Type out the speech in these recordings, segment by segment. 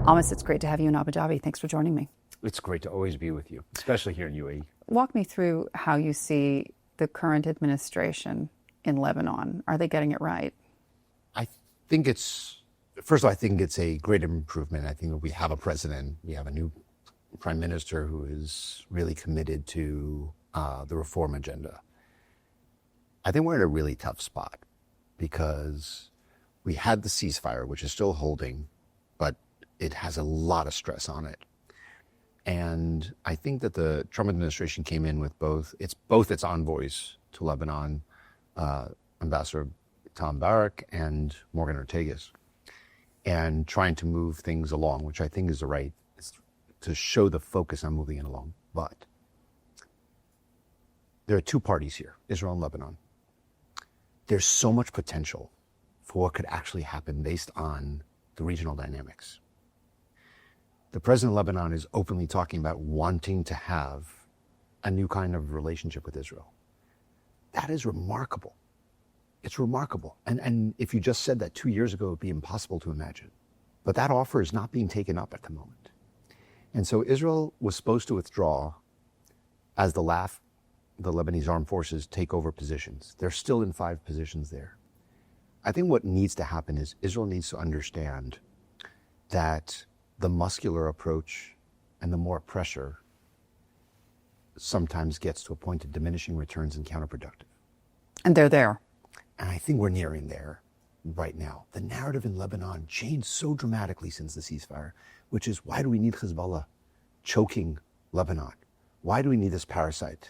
Amos, it's great to have you in Abu Dhabi. Thanks for joining me. It's great to always be with you, especially here in UAE. Walk me through how you see the current administration in Lebanon. Are they getting it right? I think first of all, I think it's a great improvement. I think that we have a president, we have a new prime minister who is really committed to the reform agenda. I think we're in a really tough spot because we had the ceasefire, which is still holding, but it has a lot of stress on it. And I think that the Trump administration came in with both its envoys to Lebanon, Ambassador Tom Barak and Morgan Ortagus, and trying to move things along, which I think is the right, to show the focus on moving it along. But there are two parties here, Israel and Lebanon. There's so much potential for what could actually happen based on the regional dynamics. The president of Lebanon is openly talking about wanting to have a new kind of relationship with Israel. That is remarkable. It's remarkable. And if you just said that 2 years ago, it would be impossible to imagine. But that offer is not being taken up at the moment. And so Israel was supposed to withdraw as the Lebanese armed forces take over positions. They're still in 5 positions there. I think what needs to happen is Israel needs to understand that the muscular approach and the more pressure sometimes gets to a point of diminishing returns and counterproductive. And they're there. And I think we're nearing there right now. The narrative in Lebanon changed so dramatically since the ceasefire, which is, why do we need Hezbollah choking Lebanon? Why do we need this parasite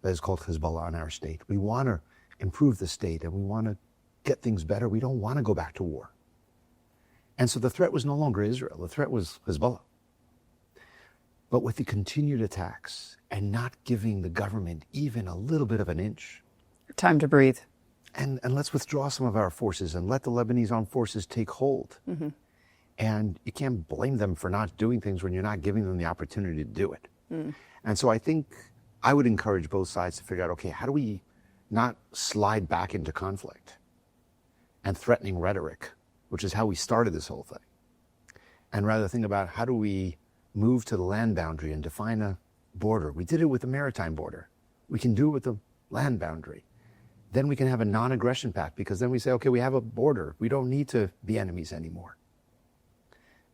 that is called Hezbollah on our state? We want to improve the state and we want to get things better. We don't want to go back to war. And so the threat was no longer Israel. The threat was Hezbollah. But with the continued attacks and not giving the government even a little bit of an inch. Time to breathe. And let's withdraw some of our forces and let the Lebanese armed forces take hold. Mm-hmm. And you can't blame them for not doing things when you're not giving them the opportunity to do it. Mm. And so I think I would encourage both sides to figure out, okay, how do we not slide back into conflict and threatening rhetoric, which is how we started this whole thing, and rather think about how do we move to the land boundary and define a border. We did it with the maritime border. We can do it with the land boundary. Then we can have a non-aggression pact, because then we say, okay, we have a border. We don't need to be enemies anymore.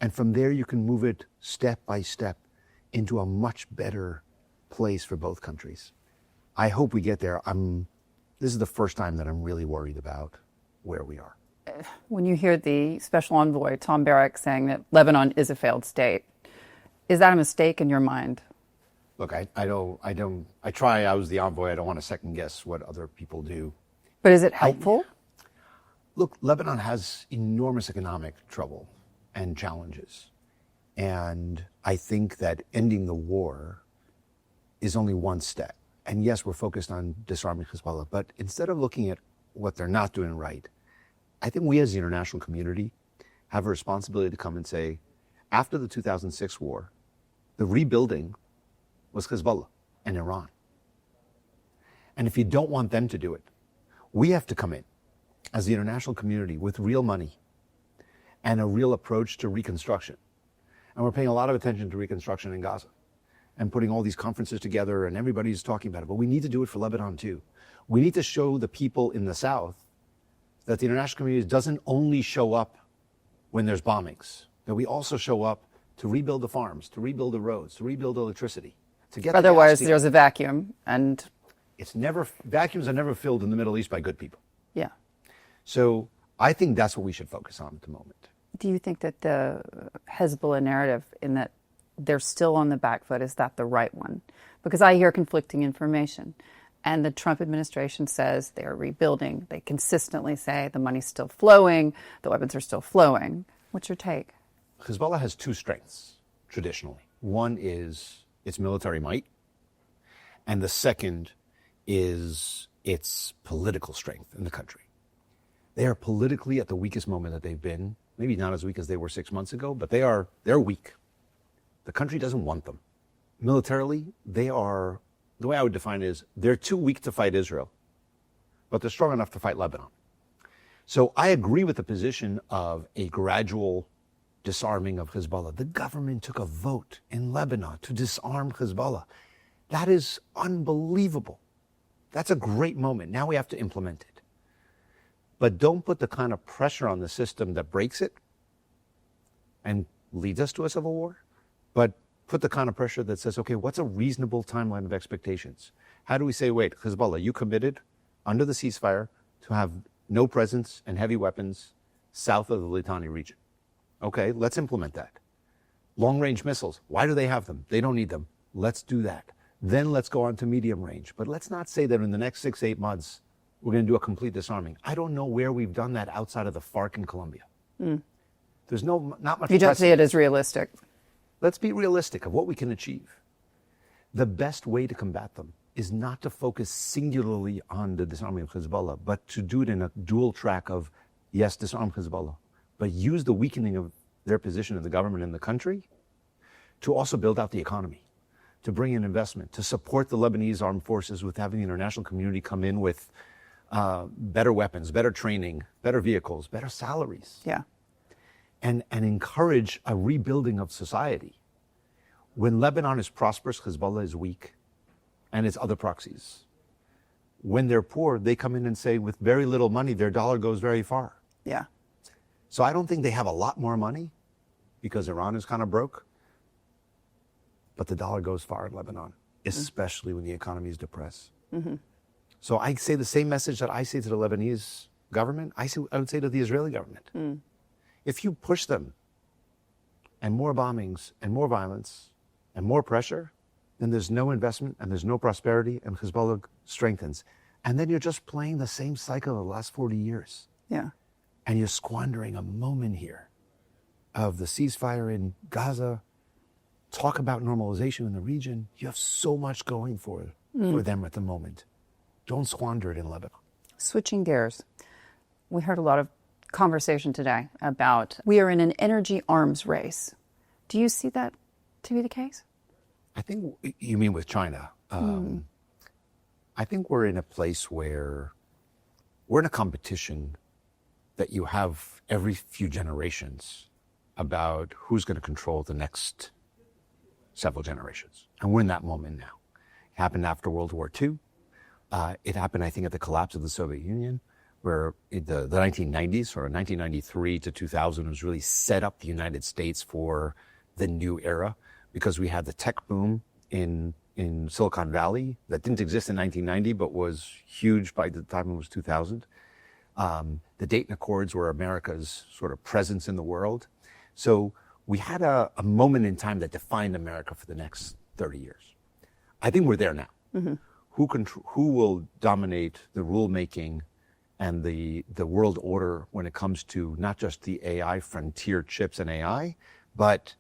And from there, you can move it step by step into a much better place for both countries. I hope we get there. This is the first time that I'm really worried about where we are. When you hear the special envoy, Tom Barak, saying that Lebanon is a failed state, is that a mistake in your mind? Look, I was the envoy. I don't want to second guess what other people do. But is it helpful? Look, Lebanon has enormous economic trouble and challenges. And I think that ending the war is only one step. And yes, we're focused on disarming Hezbollah, but instead of looking at what they're not doing right, I think we as the international community have a responsibility to come and say, after the 2006 war, the rebuilding was Hezbollah and Iran. And if you don't want them to do it, we have to come in as the international community with real money and a real approach to reconstruction. And we're paying a lot of attention to reconstruction in Gaza and putting all these conferences together, and everybody's talking about it. But we need to do it for Lebanon too. We need to show the people in the South that the international community doesn't only show up when there's bombings, that we also show up to rebuild the farms, to rebuild the roads, to rebuild electricity. Otherwise, there's a vacuum, and vacuums are never filled in the Middle East by good people. Yeah. So I think that's what we should focus on at the moment. Do you think that the Hezbollah narrative, in that they're still on the back foot, is that the right one? Because I hear conflicting information, and the Trump administration says they're rebuilding. They consistently say the money's still flowing, the weapons are still flowing. What's your take? Hezbollah has two strengths, traditionally. One is its military might, and the second is its political strength in the country. They are politically at the weakest moment that they've been, maybe not as weak as they were 6 months ago, but they're weak. The country doesn't want them. Militarily, they are, the way I would define it is, they're too weak to fight Israel, but they're strong enough to fight Lebanon. So I agree with the position of a gradual disarming of Hezbollah. The government took a vote in Lebanon to disarm Hezbollah. That is unbelievable. That's a great moment. Now we have to implement it. But don't put the kind of pressure on the system that breaks it and leads us to a civil war, but put the kind of pressure that says, okay, what's a reasonable timeline of expectations? How do we say, wait, Hezbollah, you committed under the ceasefire to have no presence and heavy weapons south of the Litani region. Okay, let's implement that. Long-range missiles, why do they have them? They don't need them. Let's do that. Then let's go on to medium range. But let's not say that in the next 6-8 months, we're going to do a complete disarming. I don't know where we've done that outside of the FARC in Colombia. There's not much. You don't see it as realistic. Let's be realistic of what we can achieve. The best way to combat them is not to focus singularly on the disarming of Hezbollah, but to do it in a dual track of, yes, disarm Hezbollah, but use the weakening of their position in the government and the country to also build out the economy, to bring in investment, to support the Lebanese armed forces with having the international community come in with better weapons, better training, better vehicles, better salaries. Yeah. And encourage a rebuilding of society. When Lebanon is prosperous, Hezbollah is weak, and its other proxies. When they're poor, they come in and say, with very little money, their dollar goes very far. Yeah. So I don't think they have a lot more money because Iran is kind of broke, but the dollar goes far in Lebanon, especially when the economy is depressed. So I say the same message that I say to the Lebanese government, I would say to the Israeli government. If you push them and more bombings and more violence and more pressure, then there's no investment and there's no prosperity and Hezbollah strengthens. And then you're just playing the same cycle of the last 40 years. Yeah. And you're squandering a moment here of the ceasefire in Gaza, talk about normalization in the region. You have so much going for them at the moment. Don't squander it in Lebanon. Switching gears, we heard a lot of conversation today about we are in an energy arms race. Do you see that to be the case? I think you mean with China. I think we're in a place where we're in a competition that you have every few generations about who's going to control the next several generations. And we're in that moment now. It happened after World War II. It happened, I think, at the collapse of the Soviet Union, where in the 1990s, or 1993 to 2000, was really set up the United States for the new era, because we had the tech boom in Silicon Valley that didn't exist in 1990, but was huge by the time it was 2000. The Dayton Accords were America's sort of presence in the world. So we had a moment in time that defined America for the next 30 years. I think we're there now. Who will dominate the rulemaking and the world order when it comes to not just the AI frontier chips and AI, but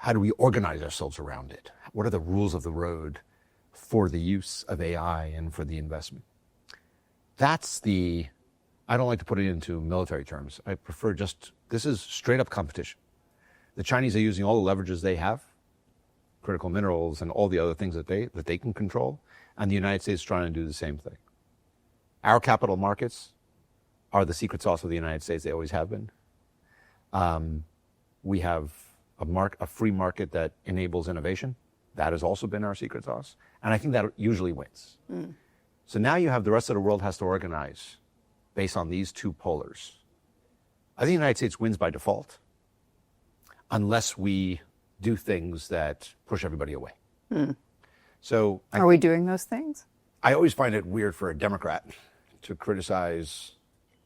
how do we organize ourselves around it? What are the rules of the road for the use of AI and for the investment? That's I don't like to put it into military terms. I prefer this is straight up competition. The Chinese are using all the leverages they have, critical minerals and all the other things that they can control, and the United States is trying to do the same thing. Our capital markets are the secret sauce of the United States. They always have been. We have a free market that enables innovation. That has also been our secret sauce. And I think that usually wins. So now you have the rest of the world has to organize based on these two polars. I think the United States wins by default unless we do things that push everybody away. So are we doing those things? I always find it weird for a Democrat to criticize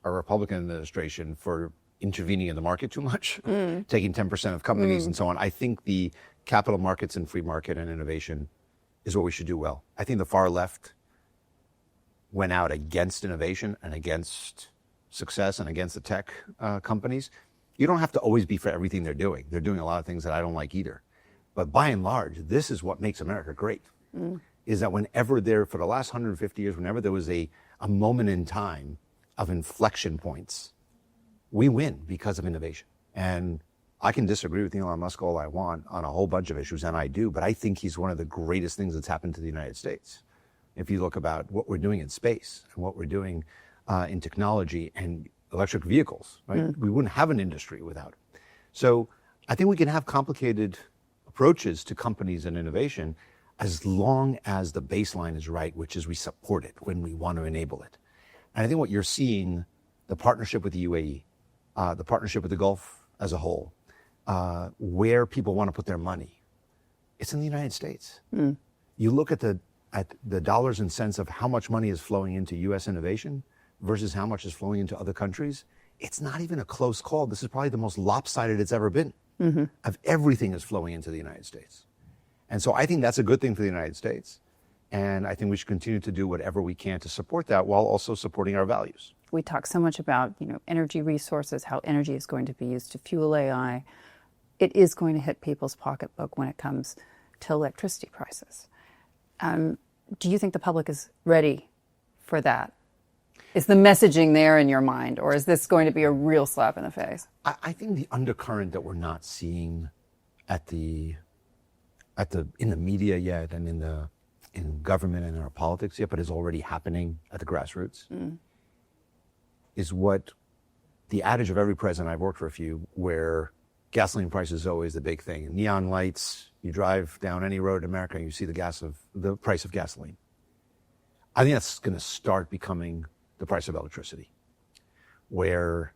a Republican administration for intervening in the market too much, taking 10% of companies and so on. I think the capital markets and free market and innovation is what we should do well. I think the far left went out against innovation and against success and against the tech companies. You don't have to always be for everything they're doing. They're doing a lot of things that I don't like either. But by and large, this is what makes America great, is that whenever for the last 150 years, whenever there was a moment in time of inflection points, we win because of innovation. And I can disagree with Elon Musk all I want on a whole bunch of issues, and I do, but I think he's one of the greatest things that's happened to the United States. If you look about what we're doing in space and what we're doing in technology and electric vehicles, right? We wouldn't have an industry without it. So I think we can have complicated approaches to companies and innovation as long as the baseline is right, which is we support it when we want to enable it. And I think what you're seeing, the partnership with the UAE, the partnership with the Gulf as a whole, where people want to put their money, it's in the United States. You look at the dollars and cents of how much money is flowing into U.S. innovation versus how much is flowing into other countries. It's not even a close call. This is probably the most lopsided it's ever been. Of everything is flowing into the United States. And so I think that's a good thing for the United States. And I think we should continue to do whatever we can to support that while also supporting our values. We talk so much about, energy resources, how energy is going to be used to fuel AI. It is going to hit people's pocketbook when it comes to electricity prices. Do you think the public is ready for that? Is the messaging there in your mind, or is this going to be a real slap in the face? I think the undercurrent that we're not seeing in the media yet, and in government and in our politics yet, but is already happening at the grassroots, is what the adage of every president, I've worked for a few, where gasoline price is always the big thing. Neon lights, you drive down any road in America and you see the price of gasoline. I think that's going to start becoming the price of electricity, where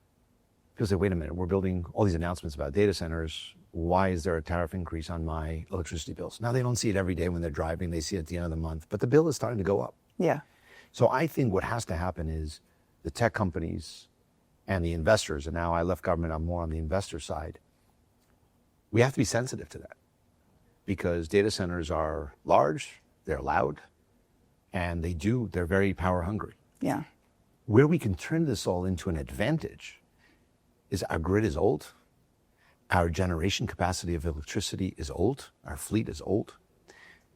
people say, wait a minute, we're building all these announcements about data centers. Why is there a tariff increase on my electricity bills? Now, they don't see it every day when they're driving. They see it at the end of the month, but the bill is starting to go up. Yeah. So I think what has to happen is the tech companies and the investors, and now I left government, I'm more on the investor side. We have to be sensitive to that because data centers are large, they're loud, and they're very power hungry. Yeah. Where we can turn this all into an advantage is our grid is old. Our generation capacity of electricity is old. Our fleet is old.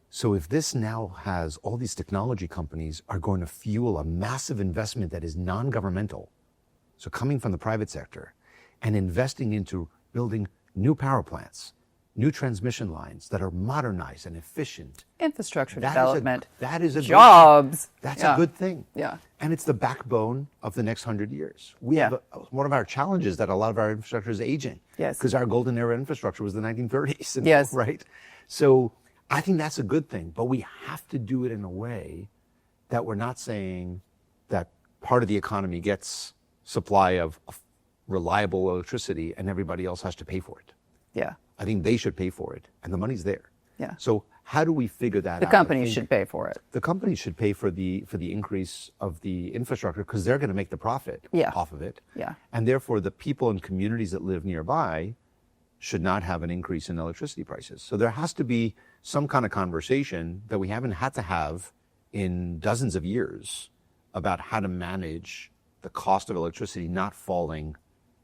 So if this now has all these technology companies are going to fuel a massive investment that is non-governmental, so coming from the private sector, and investing into building new power plants, new transmission lines that are modernized and efficient. Infrastructure development. That is a jobs. That's a good thing. Yeah. And it's the backbone of the next 100 years. We have one of our challenges that a lot of our infrastructure is aging. Yes. Because our golden era infrastructure was the 1930s. Yes. Right? So I think that's a good thing, but we have to do it in a way that we're not saying that part of the economy gets supply of reliable electricity and everybody else has to pay for it. Yeah. I think they should pay for it, and the money's there. Yeah. So how do we figure that out? The companies should pay for it. The companies should pay for the increase of the infrastructure because they're going to make the profit off of it. Yeah. And therefore, the people and communities that live nearby should not have an increase in electricity prices. So there has to be some kind of conversation that we haven't had to have in dozens of years about how to manage the cost of electricity not falling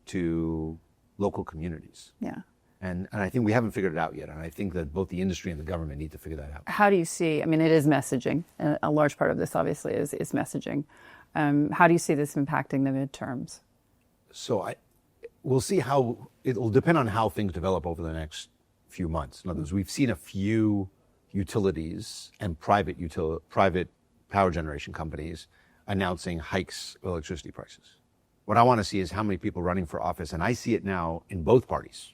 to local communities. Yeah. And I think we haven't figured it out yet. And I think that both the industry and the government need to figure that out. How do you see, it is messaging. A large part of this, obviously, is messaging. How do you see this impacting the midterms? So we'll see how, it will depend on how things develop over the next few months. In other words, we've seen a few utilities and private power generation companies announcing hikes of electricity prices. What I want to see is how many people running for office, and I see it now in both parties,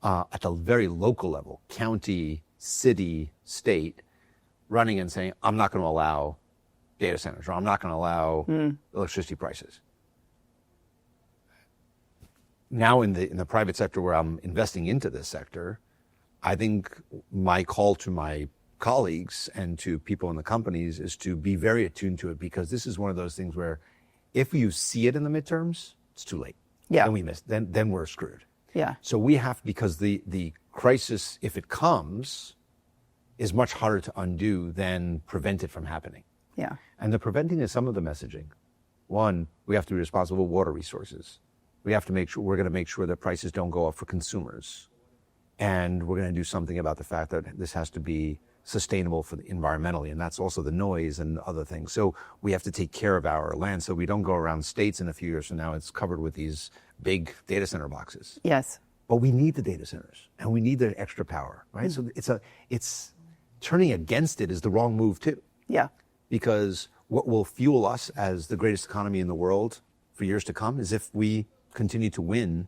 at the very local level, county, city, state, running and saying, I'm not going to allow data centers, or I'm not going to allow electricity prices. Now in the private sector where I'm investing into this sector, I think my call to my colleagues and to people in the companies is to be very attuned to it, because this is one of those things where if you see it in the midterms, it's too late. Yeah. Then we miss. Then we're screwed. Yeah. So we have, because the crisis, if it comes, is much harder to undo than prevent it from happening. Yeah. And the preventing is some of the messaging. One, we have to be responsible for water resources. We have to we're going to make sure that prices don't go up for consumers. And we're going to do something about the fact that this has to be sustainable for environmentally, and that's also the noise and other things. So we have to take care of our land so we don't go around states in a few years from now, it's covered with these big data center boxes. Yes. But we need the data centers and we need the extra power, right? So it's turning against it is the wrong move too. Yeah. Because what will fuel us as the greatest economy in the world for years to come is if we continue to win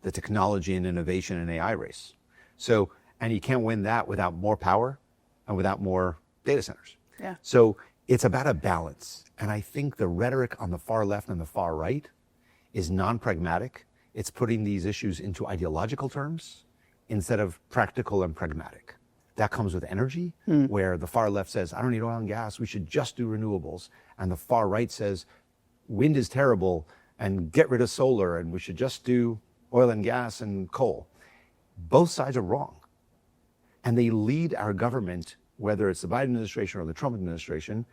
the technology and innovation and AI race. So, and you can't win that without more power and without more data centers. Yeah. So it's about a balance. And I think the rhetoric on the far left and the far right is non-pragmatic. It's putting these issues into ideological terms instead of practical and pragmatic. That comes with energy, where the far left says, I don't need oil and gas, we should just do renewables. And the far right says, wind is terrible and get rid of solar and we should just do oil and gas and coal. Both sides are wrong. And they lead our government, whether it's the Biden administration or the Trump administration,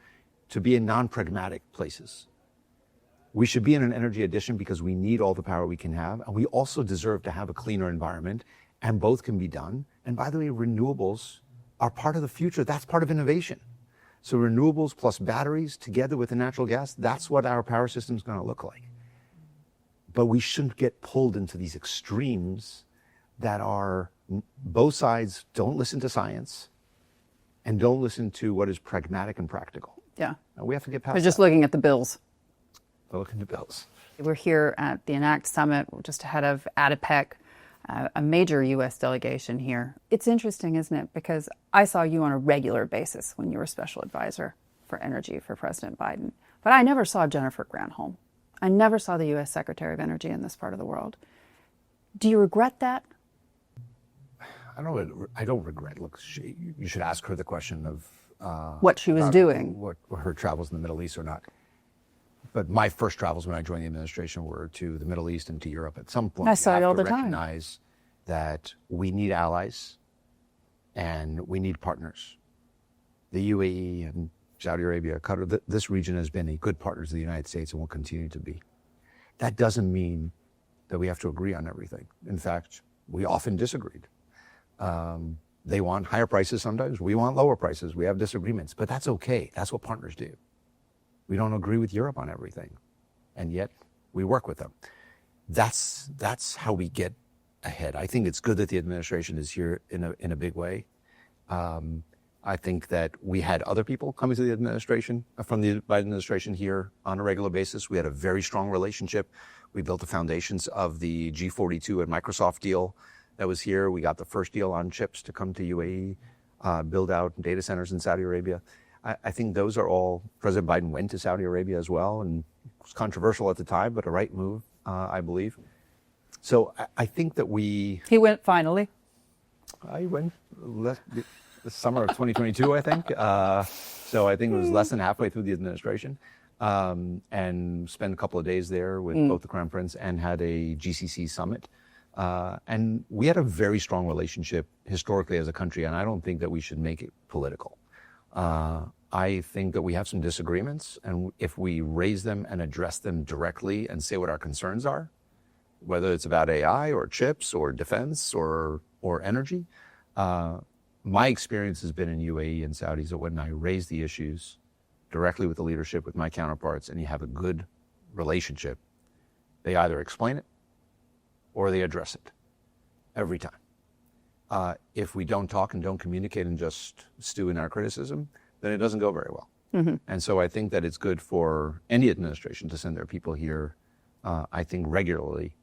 to be in non-pragmatic places. We should be in an energy addition because we need all the power we can have. And we also deserve to have a cleaner environment, and both can be done. And by the way, renewables are part of the future. That's part of innovation. So renewables plus batteries together with the natural gas, that's what our power system is going to look like. But we shouldn't get pulled into these extremes that are, both sides don't listen to science and don't listen to what is pragmatic and practical. Yeah. And we have to get past We're just that. looking at the bills. We're looking at the bills. We're here at the Enact Summit, just ahead of ADIPEC, a major U.S. delegation here. It's interesting, isn't it? Because I saw you on a regular basis when you were special advisor for energy for President Biden. But I never saw Jennifer Granholm. I never saw the U.S. Secretary of Energy in this part of the world. Do you regret that? I don't regret. Look, you should ask her the question of What she was doing. what her travels in the Middle East or not. But my first travels when I joined the administration were to the Middle East and to Europe. At some point, I saw you it have all to the time. recognize that we need allies and we need partners. The UAE and Saudi Arabia, Qatar, this region has been a good partner to the United States and will continue to be. That doesn't mean that we have to agree on everything. In fact, we often disagreed. They want higher prices sometimes. We want lower prices. We have disagreements, but that's okay. That's what partners do. We don't agree with Europe on everything, and yet we work with them. That's how we get ahead. I think it's good that the administration is here in a big way. I think that we had other people coming to the administration, from the Biden administration here on a regular basis. We had a very strong relationship. We built the foundations of the G42 and Microsoft deal that was here. We got the first deal on chips to come to UAE, build out data centers in Saudi Arabia. I think those are all, President Biden went to Saudi Arabia as well, and it was controversial at the time, but a right move, I believe. So I think that He went finally. I went the summer of 2022, I think. So I think it was less than halfway through the administration, and spent a couple of days there with both the Crown Prince and had a GCC summit. And we had a very strong relationship historically as a country, and I don't think that we should make it political. I think that we have some disagreements, and if we raise them and address them directly and say what our concerns are, whether it's about AI or chips or defense or energy, my experience has been in UAE and Saudis that when I raise the issues directly with the leadership, with my counterparts, and you have a good relationship, they either explain it or they address it every time. If we don't talk and don't communicate and just stew in our criticism, then it doesn't go very well. Mm-hmm. And so I think that it's good for any administration to send their people here, I think regularly,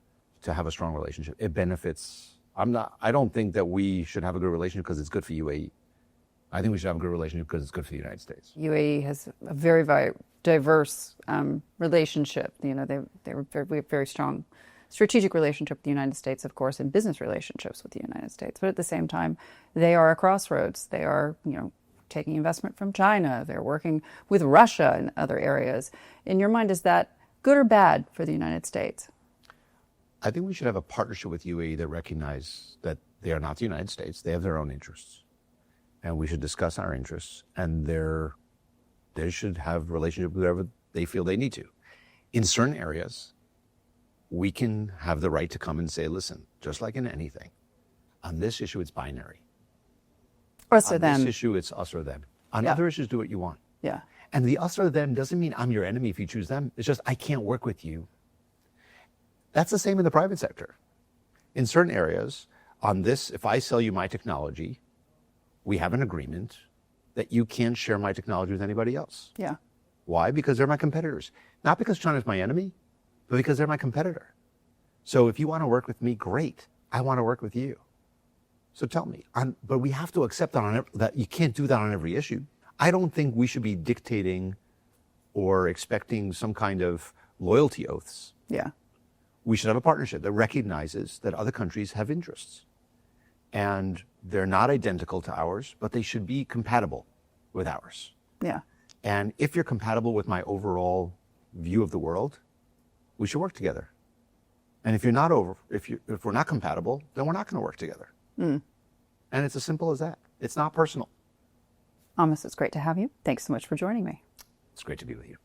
to have a strong relationship. It benefits. I don't think that we should have a good relationship because it's good for UAE. I think we should have a good relationship because it's good for the United States. UAE has a very, very diverse relationship. You know, they were very strong strategic relationship with the United States, of course, and business relationships with the United States. But at the same time, they are a crossroads. They are, taking investment from China. They're working with Russia in other areas. In your mind, is that good or bad for the United States? I think we should have a partnership with UAE that recognize that they are not the United States. They have their own interests. And we should discuss our interests. And they should have a relationship with whoever they feel they need to. In certain areas, we can have the right to come and say, listen, just like in anything, on this issue, it's binary. Us or on them. this issue, it's us or them. On other issues, do what you want. Yeah. And the us or them doesn't mean I'm your enemy if you choose them. It's just I can't work with you. That's the same in the private sector. In certain areas, on this, if I sell you my technology, we have an agreement that you can't share my technology with anybody else. Yeah. Why? Because they're my competitors. Not because China's my enemy, but because they're my competitor. So if you want to work with me, great. I want to work with you. So tell me. But we have to accept that you can't do that on every issue. I don't think we should be dictating or expecting some kind of loyalty oaths. Yeah. We should have a partnership that recognizes that other countries have interests. And they're not identical to ours, but they should be compatible with ours. Yeah. And if you're compatible with my overall view of the world, we should work together. And if we're not compatible, then we're not going to work together. And it's as simple as that. It's not personal. Amos, it's great to have you. Thanks so much for joining me. It's great to be with you.